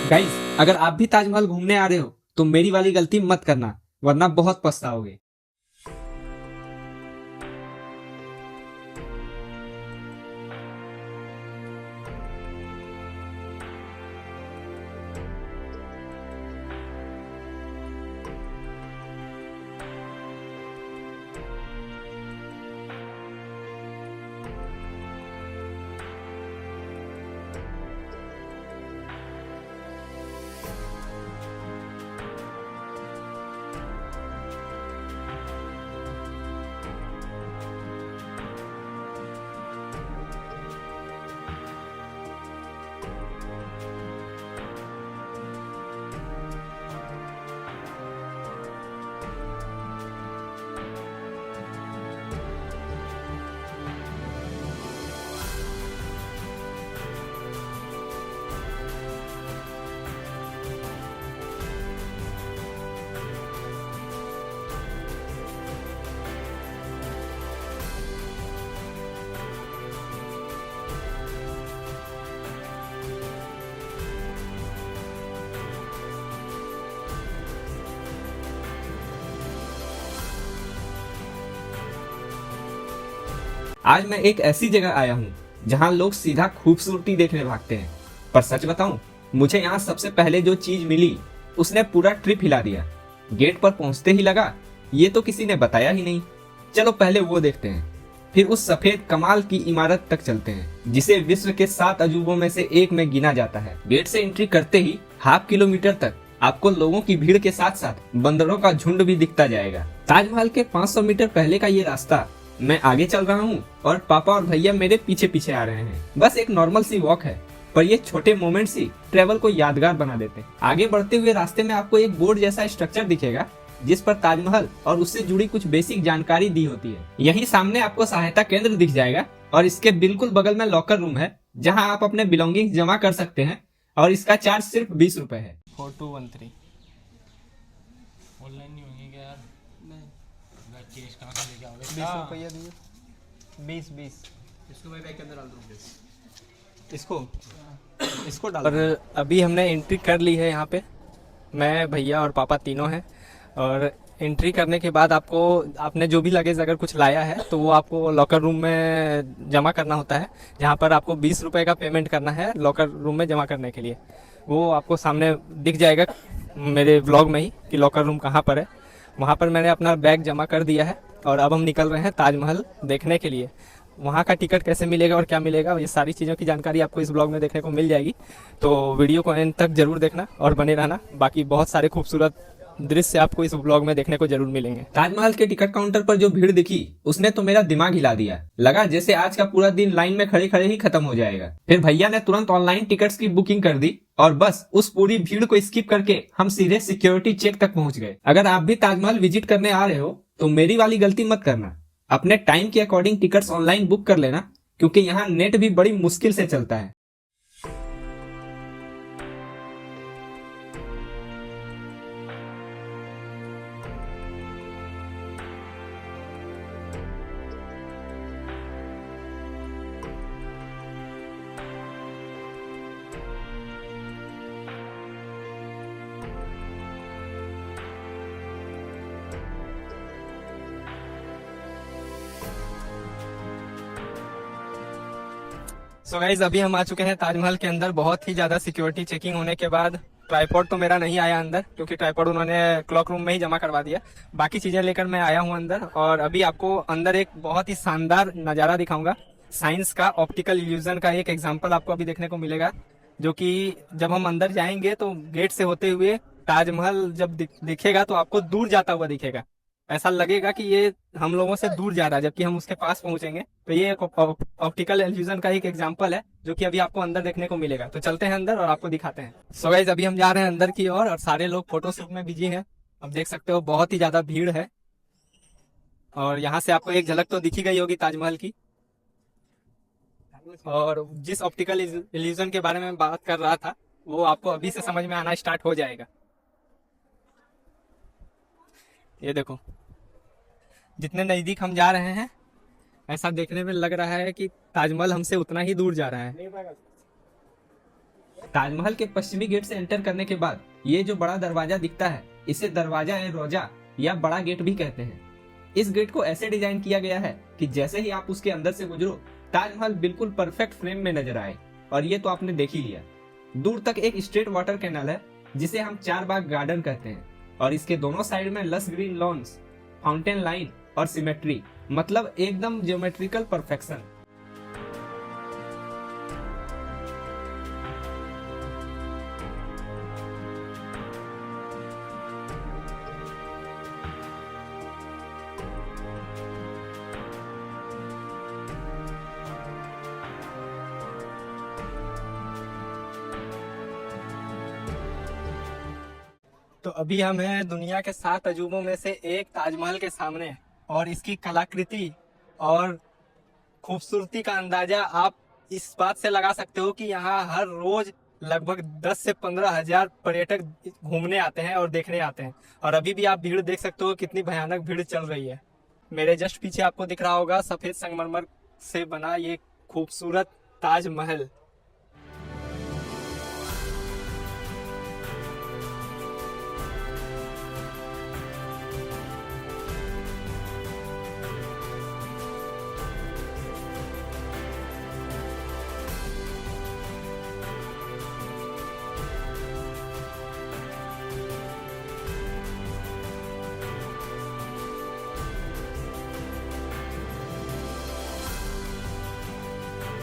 Guys, अगर आप भी ताजमहल घूमने आ रहे हो तो मेरी वाली गलती मत करना, वरना बहुत पछताओगे। आज मैं एक ऐसी जगह आया हूँ जहाँ लोग सीधा खूबसूरती देखने भागते हैं, पर सच बताऊं, मुझे यहाँ सबसे पहले जो चीज मिली उसने पूरा ट्रिप हिला दिया। गेट पर पहुंचते ही लगा ये तो किसी ने बताया ही नहीं। चलो पहले वो देखते हैं, फिर उस सफेद कमाल की इमारत तक चलते हैं जिसे विश्व के 7 अजूबों में से एक में गिना जाता है। गेट से एंट्री करते ही ½ किलोमीटर तक आपको लोगों की भीड़ के साथ साथ बंदरों का झुंड भी दिखता जाएगा। ताजमहल के 500 मीटर पहले का ये रास्ता, मैं आगे चल रहा हूँ और पापा और भैया मेरे पीछे पीछे आ रहे हैं। बस एक नॉर्मल सी वॉक है, पर ये छोटे मोमेंट्स ही ट्रेवल को यादगार बना देते हैं। आगे बढ़ते हुए रास्ते में आपको एक बोर्ड जैसा स्ट्रक्चर दिखेगा जिस पर ताजमहल और उससे जुड़ी कुछ बेसिक जानकारी दी होती है। यही सामने आपको सहायता केंद्र दिख जाएगा और इसके बिल्कुल बगल में लॉकर रूम है जहाँ आप अपने बिलोंगिंग जमा कर सकते हैं और इसका चार्ज सिर्फ 20 रुपए है। 4213 ऑनलाइन नहीं होंगे क्या यार? नहीं, कैश कहाँ से लेके आओगे? 20 रुपया दिए। 20 इसको मैं बैग के अंदर डाल दूँगा। इसको डाल। और अभी हमने एंट्री कर ली है यहाँ पे, मैं भैया और पापा तीनों हैं। और एंट्री करने के बाद आपको, आपने जो भी लगेज अगर कुछ लाया है तो वो आपको लॉकर रूम में जमा करना होता है, जहाँ पर आपको 20 रुपये का पेमेंट करना है लॉकर रूम में जमा करने के लिए। वो आपको सामने दिख जाएगा मेरे ब्लॉग में ही कि लॉकर रूम कहाँ पर है। वहाँ पर मैंने अपना बैग जमा कर दिया है और अब हम निकल रहे हैं ताजमहल देखने के लिए। वहाँ का टिकट कैसे मिलेगा और क्या मिलेगा, ये सारी चीज़ों की जानकारी आपको इस ब्लॉग में देखने को मिल जाएगी। तो वीडियो को एंड तक जरूर देखना और बने रहना। बाकी बहुत सारे खूबसूरत दृश्य आपको इस ब्लॉग में देखने को जरूर मिलेंगे। ताजमहल के टिकट काउंटर पर जो भीड़ दिखी उसने तो मेरा दिमाग हिला दिया। लगा जैसे आज का पूरा दिन लाइन में खड़े खड़े ही खत्म हो जाएगा। फिर भैया ने तुरंत ऑनलाइन टिकट्स की बुकिंग कर दी और बस उस पूरी भीड़ को स्किप करके हम सीधे सिक्योरिटी चेक तक पहुंच गए। अगर आप भी ताजमहल विजिट करने आ रहे हो तो मेरी वाली गलती मत करना। अपने टाइम के अकॉर्डिंग टिकट्स ऑनलाइन बुक कर लेना, क्योंकि यहाँ नेट भी बड़ी मुश्किल से चलता है। सो गाइज अभी हम आ चुके हैं ताजमहल के अंदर। बहुत ही ज्यादा सिक्योरिटी चेकिंग होने के बाद ट्राइपॉड तो मेरा नहीं आया अंदर, क्योंकि ट्राइपॉड उन्होंने क्लॉक रूम में ही जमा करवा दिया। बाकी चीजें लेकर मैं आया हूं अंदर और अभी आपको अंदर एक बहुत ही शानदार नजारा दिखाऊंगा। साइंस का ऑप्टिकल इल्यूजन का एक एग्जाम्पल आपको अभी देखने को मिलेगा, जो कि जब हम अंदर जाएंगे तो गेट से होते हुए ताजमहल जब दिखेगा तो आपको दूर जाता हुआ दिखेगा। ऐसा लगेगा कि ये हम लोगों से दूर जा रहा है, जबकि हम उसके पास पहुंचेंगे। तो ये एक ऑप्टिकल इल्यूजन का एक एग्जांपल है जो कि अभी आपको अंदर देखने को मिलेगा। तो चलते हैं अंदर और आपको दिखाते हैं। सो गाइस अभी हम जा रहे हैं अंदर की ओर और सारे लोग फोटोशूट में बिजी हैं। अब देख सकते हो बहुत ही ज्यादा भीड़ है और यहाँ से आपको एक झलक तो दिखी गई होगी ताजमहल की। और जिस ऑप्टिकल इल्यूजन के बारे में बात कर रहा था वो आपको अभी से समझ में आना स्टार्ट हो जाएगा। ये देखो, जितने नजदीक हम जा रहे हैं ऐसा देखने में लग रहा है कि ताजमहल हमसे उतना ही दूर जा रहा है। ताजमहल के पश्चिमी गेट से एंटर करने के बाद ये जो बड़ा दरवाजा दिखता है, इसे दरवाजा ए रोजा या बड़ा गेट भी कहते हैं। इस गेट को ऐसे डिजाइन किया गया है कि जैसे ही आप उसके अंदर से गुजरो, ताजमहल बिल्कुल परफेक्ट फ्रेम में नजर आए। और ये तो आपने देख ही लिया। दूर तक एक स्ट्रेट वाटर कैनाल है जिसे हम चार बाग गार्डन कहते हैं, और इसके दोनों साइड में लस ग्रीन लॉन्स, फाउंटेन लाइन और सिमेट्री, मतलब एकदम ज्योमेट्रिकल परफेक्शन। तो अभी हम हैं दुनिया के 7 अजूबों में से एक ताजमहल के सामने, और इसकी कलाकृति और खूबसूरती का अंदाजा आप इस बात से लगा सकते हो कि यहाँ हर रोज लगभग 10 से 15 हजार पर्यटक घूमने आते हैं और देखने आते हैं। और अभी भी आप भीड़ देख सकते हो कितनी भयानक भीड़ चल रही है। मेरे जस्ट पीछे आपको दिख रहा होगा सफेद संगमरमर से बना ये खूबसूरत ताजमहल।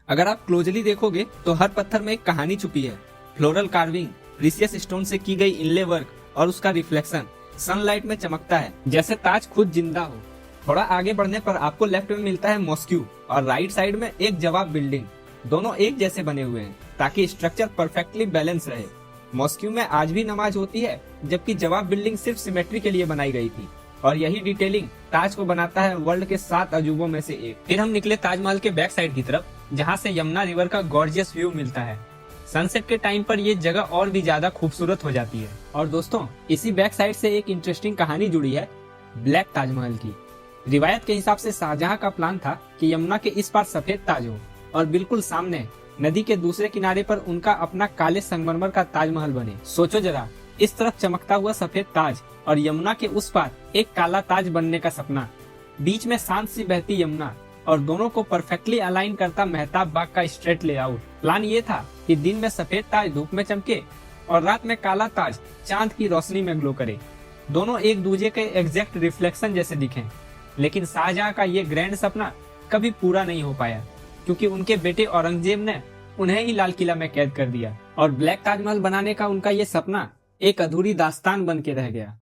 अगर आप क्लोजली देखोगे तो हर पत्थर में एक कहानी छुपी है। फ्लोरल कार्विंग, प्रीसियस स्टोन से की गई इनले वर्क और उसका रिफ्लेक्शन सनलाइट में चमकता है जैसे ताज खुद जिंदा हो। थोड़ा आगे बढ़ने पर आपको लेफ्ट में मिलता है मॉस्क्यू और राइट साइड में एक जवाब बिल्डिंग। दोनों एक जैसे बने हुए हैं ताकि स्ट्रक्चर परफेक्टली बैलेंस रहे। मॉस्क्यू में आज भी नमाज होती है, जबकि जवाब बिल्डिंग सिर्फ सिमेट्री के लिए बनाई गई थी। और यही डिटेलिंग ताज को बनाता है वर्ल्ड के 7 अजूबों में से एक। फिर हम निकले ताजमहल के बैक साइड की तरफ, जहाँ से यमुना रिवर का गॉर्जियस व्यू मिलता है। सनसेट के टाइम पर ये जगह और भी ज्यादा खूबसूरत हो जाती है। और दोस्तों, इसी बैक साइड से एक इंटरेस्टिंग कहानी जुड़ी है ब्लैक ताजमहल की। रिवायत के हिसाब से शाहजहां का प्लान था कि यमुना के इस पार सफेद ताज हो और बिल्कुल सामने नदी के दूसरे किनारे पर उनका अपना काले संगमरमर का ताजमहल बने। सोचो जरा, इस तरफ चमकता हुआ सफेद ताज और यमुना के उस पार एक काला ताज बनने का सपना। बीच में शांत सी बहती यमुना और दोनों को परफेक्टली अलाइन करता मेहताब बाग का स्ट्रेट लेआउट। प्लान ये था कि दिन में सफेद ताज धूप में चमके और रात में काला ताज चांद की रोशनी में ग्लो करे। दोनों एक दूसरे के एग्जैक्ट रिफ्लेक्शन जैसे दिखें। लेकिन शाहजहां का ये ग्रैंड सपना कभी पूरा नहीं हो पाया, क्योंकि उनके बेटे औरंगजेब ने उन्हें ही लाल किला में कैद कर दिया और ब्लैक ताजमहल बनाने का उनका ये सपना एक अधूरी दास्तान बन के रह गया।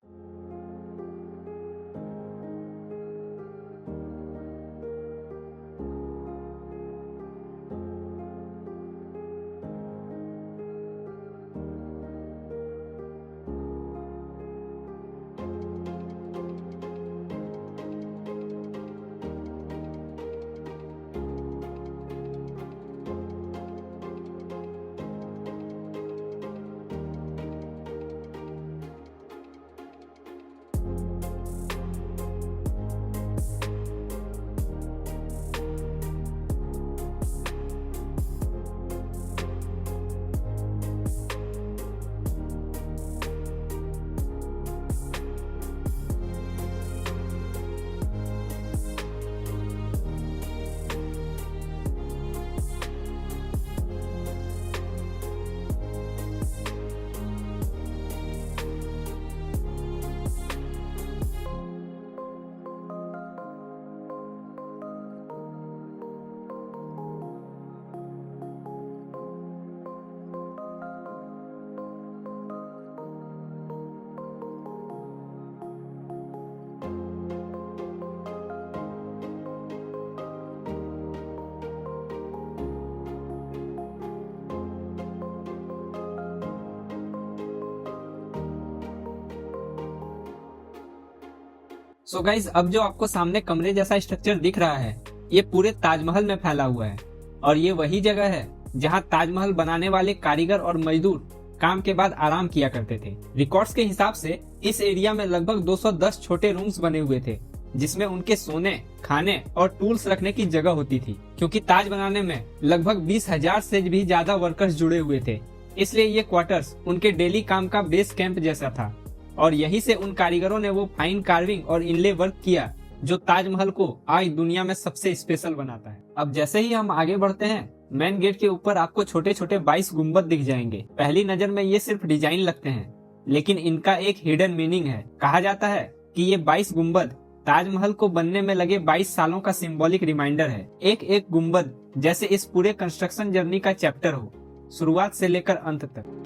सो गाइज, अब जो आपको सामने कमरे जैसा स्ट्रक्चर दिख रहा है, ये पूरे ताजमहल में फैला हुआ है। और ये वही जगह है जहाँ ताजमहल बनाने वाले कारीगर और मजदूर काम के बाद आराम किया करते थे। रिकॉर्ड्स के हिसाब से इस एरिया में लगभग 210 छोटे रूम्स बने हुए थे, जिसमें उनके सोने, खाने और टूल्स रखने की जगह होती थी। क्योंकि ताज बनाने में लगभग 20,000 से भी ज्यादा वर्कर्स जुड़े हुए थे, इसलिए ये क्वार्टर्स उनके डेली काम का बेस कैंप जैसा था और यहीं से उन कारीगरों ने वो फाइन कार्विंग और इनले वर्क किया जो ताजमहल को आज दुनिया में सबसे स्पेशल बनाता है। अब जैसे ही हम आगे बढ़ते हैं, मेन गेट के ऊपर आपको छोटे छोटे 22 गुंबद दिख जाएंगे। पहली नजर में ये सिर्फ डिजाइन लगते हैं, लेकिन इनका एक हिडन मीनिंग है। कहा जाता है कि ये 22 गुंबद ताजमहल को बनने में लगे 22 सालों का सिंबॉलिक रिमाइंडर है। एक एक गुंबद जैसे इस पूरे कंस्ट्रक्शन जर्नी का चैप्टर हो, शुरुआत से लेकर अंत तक।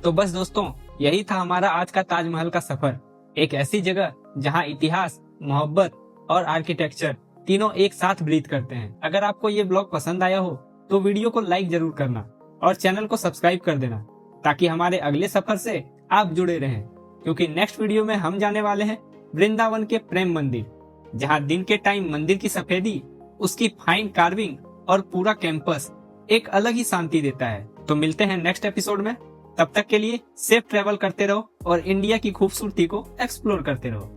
तो बस दोस्तों, यही था हमारा आज का ताजमहल का सफर। एक ऐसी जगह जहां इतिहास, मोहब्बत और आर्किटेक्चर तीनों एक साथ ब्रीथ करते हैं। अगर आपको ये ब्लॉग पसंद आया हो तो वीडियो को लाइक जरूर करना और चैनल को सब्सक्राइब कर देना, ताकि हमारे अगले सफर से आप जुड़े रहें। क्योंकि नेक्स्ट वीडियो में हम जाने वाले हैं वृंदावन के प्रेम मंदिर, जहाँ दिन के टाइम मंदिर की सफेदी, उसकी फाइन कार्विंग और पूरा कैंपस एक अलग ही शांति देता है। तो मिलते हैं नेक्स्ट एपिसोड में। तब तक के लिए सेफ ट्रेवल करते रहो और इंडिया की खूबसूरती को एक्सप्लोर करते रहो।